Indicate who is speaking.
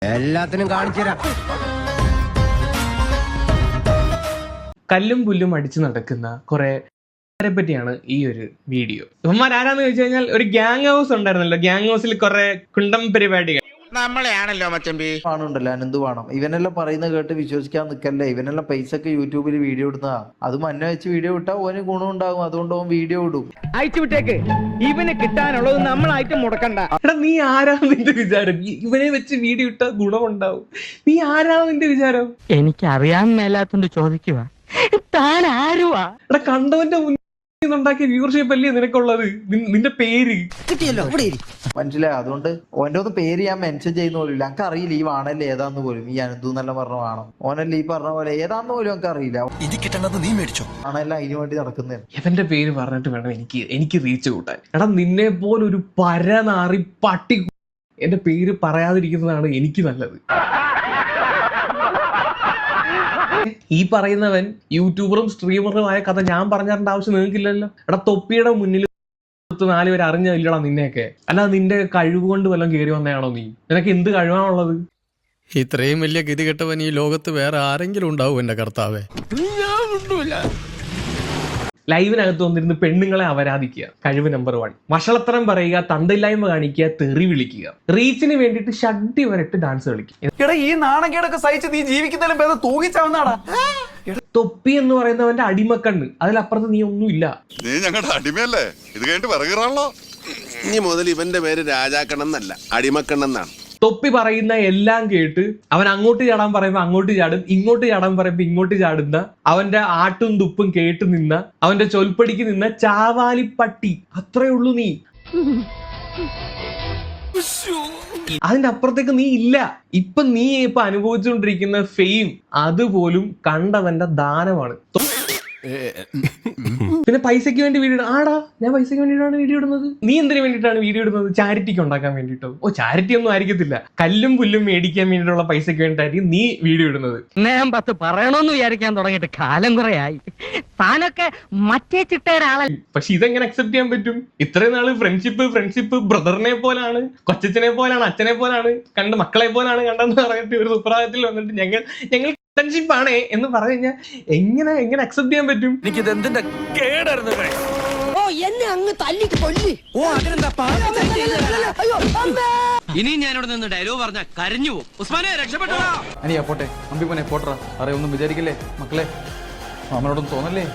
Speaker 1: എല്ലാത്തിനും കാണിച്ചു തരാം.
Speaker 2: കല്ലും പുല്ലും അടിച്ചു നടക്കുന്ന കുറെ പറ്റിയാണ് ഈ ഒരു വീഡിയോ. ഇവന്മാർ ആരാന്ന് ചോദിച്ചു കഴിഞ്ഞാൽ ഒരു ഗ്യാങ് ഹൗസ് ഉണ്ടായിരുന്നല്ലോ. ഗ്യാങ് ഹൗസിൽ കുറെ കുണ്ടം പരിപാടികൾ
Speaker 3: നമ്മളെയാണല്ലോ മച്ചമ്പി
Speaker 4: ആണുണ്ടല്ലോ അനന്ത് വേണം. ഇവനെല്ലാം പറയുന്നത് കേട്ട് വിശ്വസിക്കാൻ നിൽക്കല്ലേ. ഇവനെല്ലാം പൈസ ഒക്കെ യൂട്യൂബിൽ വീഡിയോ ഇടുന്നതാ. അത് മഞ്ഞ വെച്ച് വീഡിയോ ഇട്ടാൽ ഓന് ഗുണമുണ്ടാകും. അതുകൊണ്ട് ഓൻ വീഡിയോ ഇടും.
Speaker 5: അയച്ചു വിട്ടേക്ക്. ഇവന് കിട്ടാനുള്ളത് നമ്മളായിട്ട് മുടക്കണ്ട.
Speaker 2: എടാ നീ ആരാണ് നിന്റെ വിചാരം? ഇവനെ വെച്ച് വീഡിയോ ഇട്ടാ ഗുണമുണ്ടാവും. നീ ആരാണ് നിന്റെ വിചാരം?
Speaker 5: എനിക്ക് അറിയാൻ മേലാത്തോണ്ട് ചോദിക്കുക, താൻ ആരുവാ?
Speaker 2: എടാ കണ്ടവന്റെ മുന്നിൽ ഉണ്ടാക്കിയ വ്യൂവർഷിപ്പ് അല്ലേ നിനക്കുള്ളത്? നിന്റെ പേര്
Speaker 1: കിട്ടിയല്ലോ.
Speaker 4: മനസ്സിലായി. അതുകൊണ്ട് ഓന്റെ ഒന്നും പേര് ഞാൻ മെൻഷൻ ചെയ്യുന്ന പോലും ഇല്ല. എനിക്ക് അറിയില്ല ഈ വാണല്ലേ ഏതാന്ന് പോലും. ഈ അനന്തു എന്നെല്ലാം പറഞ്ഞ വാണം. ഓനല്ലേ ഈ പറഞ്ഞ പോലെ ഏതാന്ന് പോലും എനിക്ക് അറിയില്ല.
Speaker 1: നീ മേടിച്ചോ?
Speaker 4: ആണെല്ലാം അതിനു വേണ്ടി നടക്കുന്നത്.
Speaker 2: ഇവന്റെ പേര് പറഞ്ഞിട്ട് വേണം എനിക്ക് റീച്ച് കൂട്ടാൻ. എടാ നിന്നെ പോലെ ഒരു പരനാറി പട്ടി എന്റെ പേര് പറയാതിരിക്കുന്നതാണ് എനിക്ക് നല്ലത്. ഈ പറയുന്നവൻ യൂട്യൂബറും സ്ട്രീമറും ആയ കഥ ഞാൻ പറഞ്ഞിരേണ്ട ആവശ്യം നിങ്ങൾക്കില്ലല്ലോ. എടാ തൊപ്പിയുടെ മുന്നിൽ 4 പേര് അറിഞ്ഞില്ലടാ നിന്നെയൊക്കെ. അല്ലാതെ നിന്റെ കഴിവ് കൊണ്ട് വല്ലതും കയറി വന്നതാണോ നീ? നിനക്ക് എന്ത് കഴിവാണുള്ളത്?
Speaker 6: ഇത്രയും വലിയ ഗതികെട്ടവൻ ഈ ലോകത്ത് വേറെ ആരെങ്കിലും ഉണ്ടാവും എന്റെ കർത്താവേ.
Speaker 2: ലൈവിനകത്ത് വന്നിരുന്ന് പെണ്ണുങ്ങളെ അപരാധിക്കുക, കഴിവ് നമ്പർ 1. വഷളത്തരം പറയുക, തണ്ടില്ലായ്മ കാണിക്കുക, തെറി വിളിക്കുക, റീച്ചിന് വേണ്ടിയിട്ട് ഷഡ്ഡി വരട്ട് ഡാൻസ് കളിക്കുക.
Speaker 7: ഈ നാണക്കേടൊക്കെ സഹിച്ച് നീ ജീവിക്കുന്നതിലും ഭേദം തൂങ്ങിച്ചാവുന്നാടാ.
Speaker 2: തൊപ്പി എന്ന് പറയുന്നവന്റെ അടിമക്കണ്ണ്. അതിലപ്പുറത്ത് നീ ഒന്നുമില്ല.
Speaker 8: നീ ഞങ്ങളുടെ അടിമയല്ലേ? ഇത് കഴിഞ്ഞിട്ട് പറയുകയാണല്ലോ.
Speaker 3: ഇനി മുതൽ ഇവന്റെ പേര് രാജാക്കണ്ണെന്നല്ല, അടിമക്കണ്ണെന്നാണ്.
Speaker 2: തൊപ്പി പറയുന്ന എല്ലാം കേട്ട് അവൻ അങ്ങോട്ട് ചാടാൻ പറയുമ്പോ അങ്ങോട്ട് ചാടും, ഇങ്ങോട്ട് ചാടാൻ പറയുമ്പോ ഇങ്ങോട്ട് ചാടുന്ന, അവന്റെ ആട്ടും തുപ്പും കേട്ട് നിന്ന, അവന്റെ ചൊൽപ്പടിക്ക് നിന്ന ചാവാലിപ്പട്ടി. അത്രേ ഉള്ളൂ നീ. അതിന്റെ അപ്പുറത്തേക്ക് നീ ഇല്ല. നീ അനുഭവിച്ചുകൊണ്ടിരിക്കുന്ന ഫെയിം അതുപോലും കണ്ടവന്റെ ദാനമാണ്. പിന്നെ പൈസക്ക് വേണ്ടി വീഡിയോ ആടാ, ഞാൻ പൈസക്ക് വേണ്ടിയിട്ടാണ് വീഡിയോ ഇടുന്നത്. നീ എന്തിനു വേണ്ടിയിട്ടാണ് വീഡിയോ ഇടുന്നത്? ചാരിറ്റിക്ക് ഉണ്ടാക്കാൻ വേണ്ടിയിട്ടോ? ചാരിറ്റി ഒന്നും ആയിരിക്കത്തില്ല. കല്ലും പുല്ലും മേടിക്കാൻ വേണ്ടിയിട്ടുള്ള പൈസക്ക് വേണ്ടിയിട്ടായിരിക്കും നീ വീഡിയോ ഇടുന്നത്.
Speaker 5: ഞാൻ 10 പറയണമെന്ന് വിചാരിക്കാൻ തുടങ്ങിയിട്ട് കാലം കുറെ ആയി. താനൊക്കെ മറ്റേ ചിട്ടയൊരാളല്ല.
Speaker 2: പക്ഷെ ഇതെങ്ങനെ അക്സെപ്റ്റ് ചെയ്യാൻ പറ്റും? ഇത്രയും നാള് ഫ്രണ്ട്ഷിപ്പ് ബ്രദറിനെ പോലാണ്, കൊച്ചച്ഛനെ പോലാണ്, അച്ഛനെ പോലാണ് കണ്ട്, മക്കളെ പോലാണ് കണ്ടെന്ന് പറഞ്ഞിട്ട് ഒരു സുപ്രഭാതത്തിൽ വന്നിട്ട് ഞങ്ങൾ ഫ്രണ്ട്ഷിപ്പാണേ എന്ന് പറഞ്ഞു കഴിഞ്ഞാൽ എങ്ങനെ അക്സെപ്റ്റ് ചെയ്യാൻ പറ്റും?
Speaker 7: എനിക്കിത് എന്തിന്റെ കേടായിരുന്നു.
Speaker 1: എന്നെ അങ്ങ് തല്ലിക്ക് കൊല്ലി.
Speaker 5: ഇനി ഞാനിവിടെ നിന്ന് ഡയലോഗ് പറഞ്ഞ കരഞ്ഞു പോകും. ഉസ്മാനെ രക്ഷപ്പെട്ടോ.
Speaker 7: അനിയാ പോട്ടെ, അമ്പി പോനെ പോട്ടറ. അറിയൊന്നും വിചാരിക്കില്ലേ മക്കളെ, മാമനോടൊന്നും തോന്നല്ലേ.